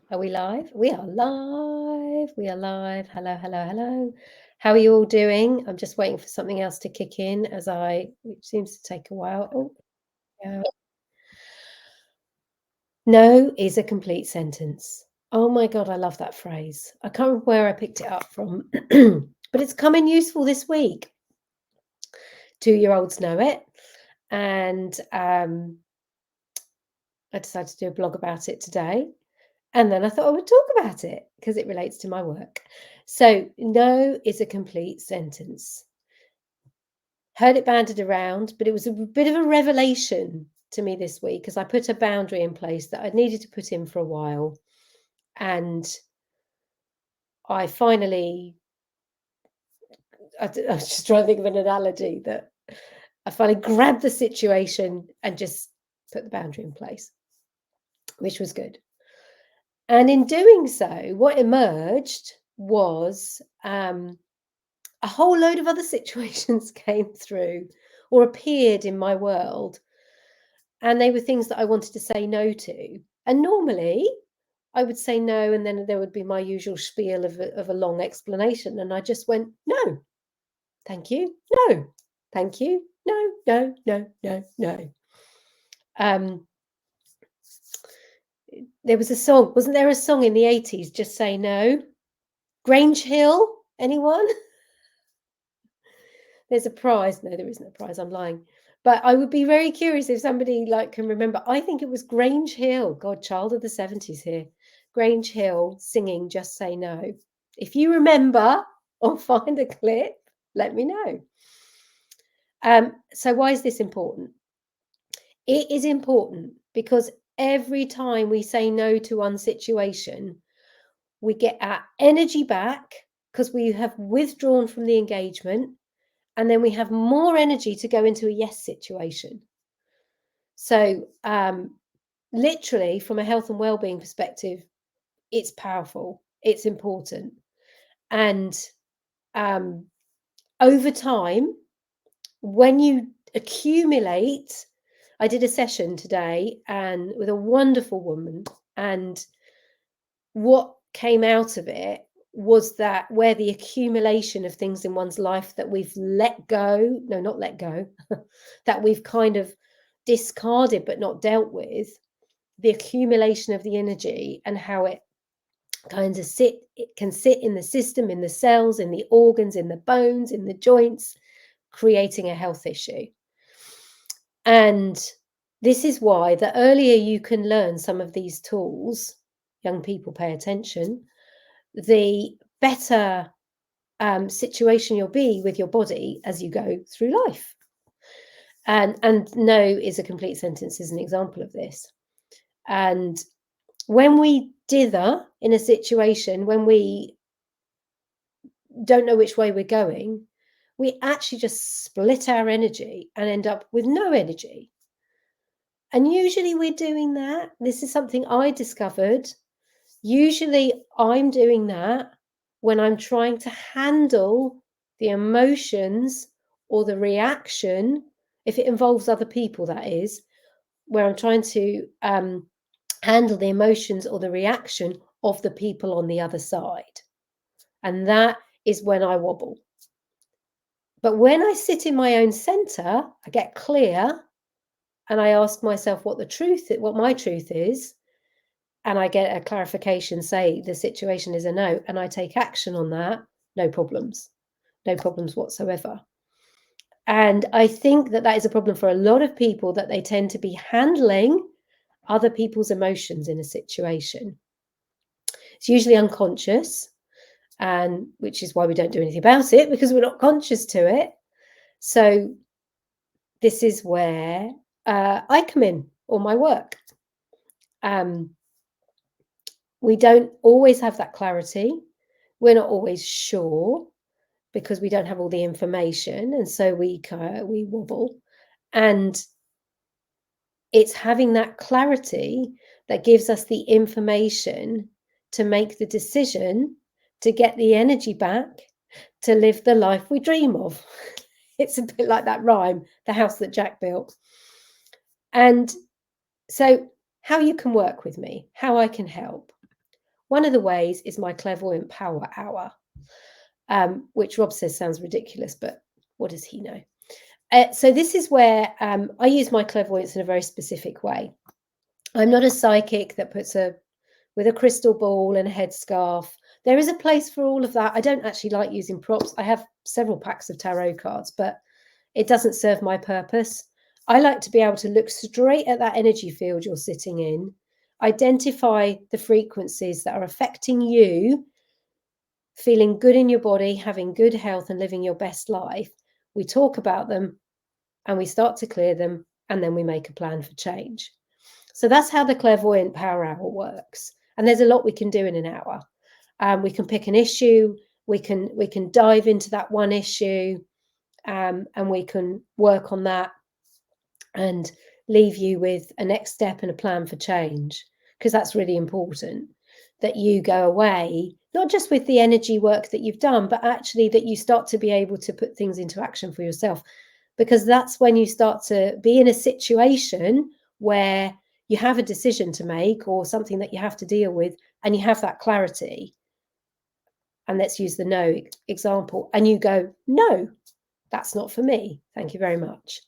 Are we live? We are live. We are live. Hello, hello, hello. How are you all doing? I'm just waiting for something else to kick in which seems to take a while. Oh, yeah. No is a complete sentence. Oh my God, I love that phrase. I can't remember where I picked it up from, but it's come in useful this week. 2-year-olds know it. And I decided to do a blog about it today. And then I thought I would talk about it because it relates to my work. So, no is a complete sentence. Heard it banded around, but it was a bit of a revelation to me this week as I put a boundary in place that I'd needed to put in for a while. And I finally, I was just trying to think of an analogy that I finally grabbed the situation and just put the boundary in place, which was good. And in doing so, what emerged was a whole load of other situations came through or appeared in my world. And they were things that I wanted to say no to. And normally I would say no, and then there would be my usual spiel of a long explanation. And I just went, no, thank you, no, thank you, no, no, no, no, no. There was a song, wasn't there a song in the 80s, Just Say No? Grange Hill, anyone? There's a prize. No, there isn't a prize. I'm lying. But I would be very curious if somebody can remember. I think it was Grange Hill. God, child of the 70s here. Grange Hill singing Just Say No. If you remember or find a clip, let me know. So why is this important? It is important because every time we say no to one situation, we get our energy back because we have withdrawn from the engagement. And then we have more energy to go into a yes situation. So, literally, from a health and well-being perspective, it's powerful, it's important. And over time, when you accumulate, I did a session today and with a wonderful woman, and what came out of it was that where the accumulation of things in one's life that we've let go, no, not let go, that we've kind of discarded but not dealt with, the accumulation of the energy and how it can sit in the system, in the cells, in the organs, in the bones, in the joints, creating a health issue. And this is why the earlier you can learn some of these tools, young people pay attention, the better situation you'll be with your body as you go through life. And no is a complete sentence is an example of this. And when we dither in a situation, when we don't know which way we're going, we actually just split our energy and end up with no energy. And usually we're doing that. This is something I discovered. Usually I'm doing that when I'm trying to handle the emotions or the reaction, if it involves other people, that is, where I'm trying to handle the emotions or the reaction of the people on the other side. And that is when I wobble. But when I sit in my own center, I get clear and I ask myself what my truth is, and I get a clarification, say the situation is a no, and I take action on that, no problems whatsoever. And I think that is a problem for a lot of people, that they tend to be handling other people's emotions in a situation. It's usually unconscious, and which is why we don't do anything about it, because we're not conscious to it. So this is where I come in, or my work. We don't always have that clarity. We're not always sure because we don't have all the information, and so we wobble. And it's having that clarity that gives us the information to make the decision to get the energy back to live the life we dream of. It's a bit like that rhyme, the house that Jack built. And so how you can work with me, how I can help. One of the ways is my Clairvoyant Power Hour, which Rob says sounds ridiculous, but what does he know? So this is where I use my clairvoyance in a very specific way. I'm not a psychic that puts with a crystal ball and a headscarf. There is a place for all of that. I don't actually like using props. I have several packs of tarot cards, but it doesn't serve my purpose. I like to be able to look straight at that energy field you're sitting in, identify the frequencies that are affecting you, feeling good in your body, having good health and living your best life. We talk about them and we start to clear them, and then we make a plan for change. So that's how the Clairvoyant Power Hour works. And there's a lot we can do in an hour. We can pick an issue, we can dive into that one issue, and we can work on that and leave you with a next step and a plan for change, because that's really important, that you go away, not just with the energy work that you've done, but actually that you start to be able to put things into action for yourself, because that's when you start to be in a situation where you have a decision to make or something that you have to deal with, and you have that clarity. And let's use the no example. And you go, no, that's not for me. Thank you very much.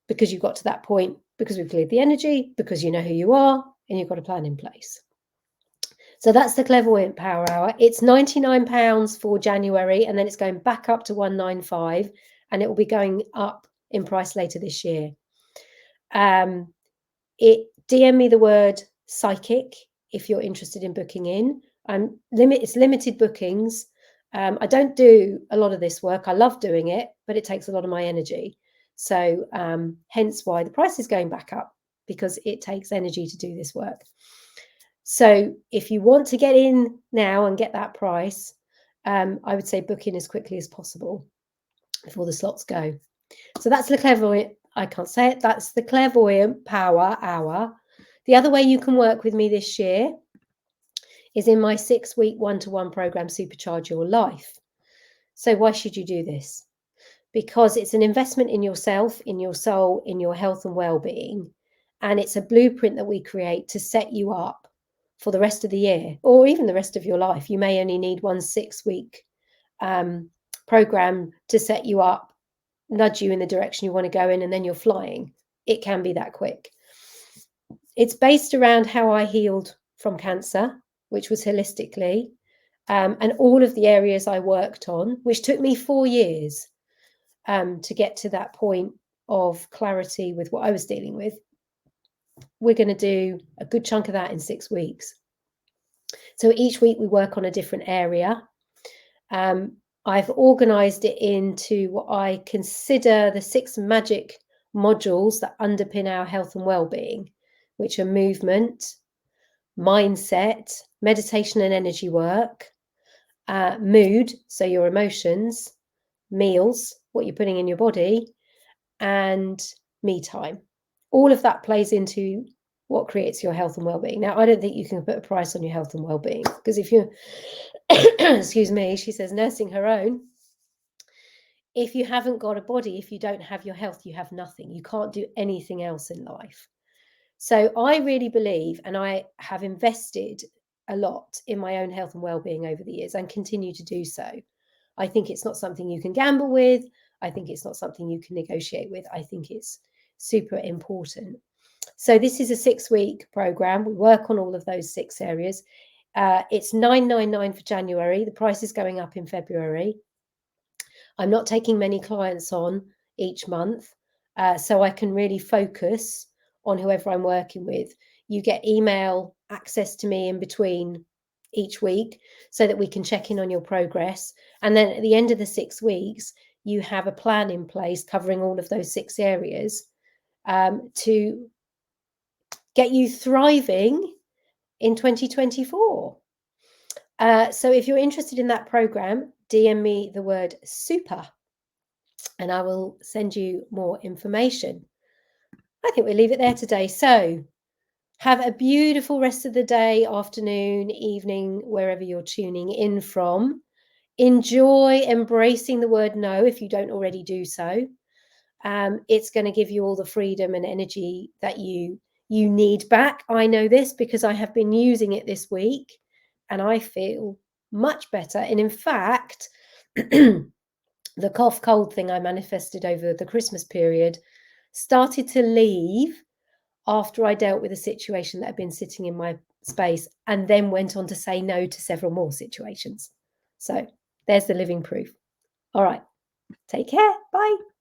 Because you got to that point, because we've cleared the energy, because you know who you are, and you've got a plan in place. So that's the Clairvoyant Power Hour. It's £99 for January, and then it's going back up to £195, and it will be going up in price later this year. DM me the word psychic if you're interested in booking in. It's limited bookings. I don't do a lot of this work. I love doing it, but it takes a lot of my energy. So hence why the price is going back up, because it takes energy to do this work. So if you want to get in now and get that price, I would say book in as quickly as possible before the slots go. So that's the Clairvoyant, I can't say it, that's the Clairvoyant Power Hour. The other way you can work with me this year is in my 6-week one-to-one program, Supercharge Your Life. So why should you do this? Because it's an investment in yourself, in your soul, in your health and well-being. And it's a blueprint that we create to set you up for the rest of the year, or even the rest of your life. You may only need one 6-week program to set you up, nudge you in the direction you want to go in, and then you're flying. It can be that quick. It's based around how I healed from cancer, which was holistically, and all of the areas I worked on, which took me 4 years to get to that point of clarity with what I was dealing with. We're going to do a good chunk of that in 6 weeks. So each week we work on a different area. I've organized it into what I consider the 6 magic modules that underpin our health and well-being, which are movement, mindset, meditation and energy work, mood, so your emotions, meals, what you're putting in your body, and me time. All of that plays into what creates your health and well-being. Now, I don't think you can put a price on your health and well-being, because if you, excuse me, she says, nursing her own. If you haven't got a body, if you don't have your health, you have nothing. You can't do anything else in life. So I really believe, and I have invested a lot in my own health and well-being over the years, and continue to do so. I think it's not something you can gamble with. I think it's not something you can negotiate with. I think it's super important. So this is a 6-week program. We work on all of those 6 areas. It's $999 for January. The price is going up in February. I'm not taking many clients on each month, so I can really focus on whoever I'm working with. You get email access to me in between each week so that we can check in on your progress. And then at the end of the 6 weeks, you have a plan in place covering all of those 6 areas to get you thriving in 2024. So if you're interested in that program, DM me the word super and I will send you more information. I think we'll leave it there today. So have a beautiful rest of the day, afternoon, evening, wherever you're tuning in from. Enjoy embracing the word no if you don't already do so. It's going to give you all the freedom and energy that you you need back. I know this because I have been using it this week and I feel much better. And in fact, the cough cold thing I manifested over the Christmas period started to leave after I dealt with a situation that had been sitting in my space, and then went on to say no to several more situations. So there's the living proof. All right. Take care. Bye.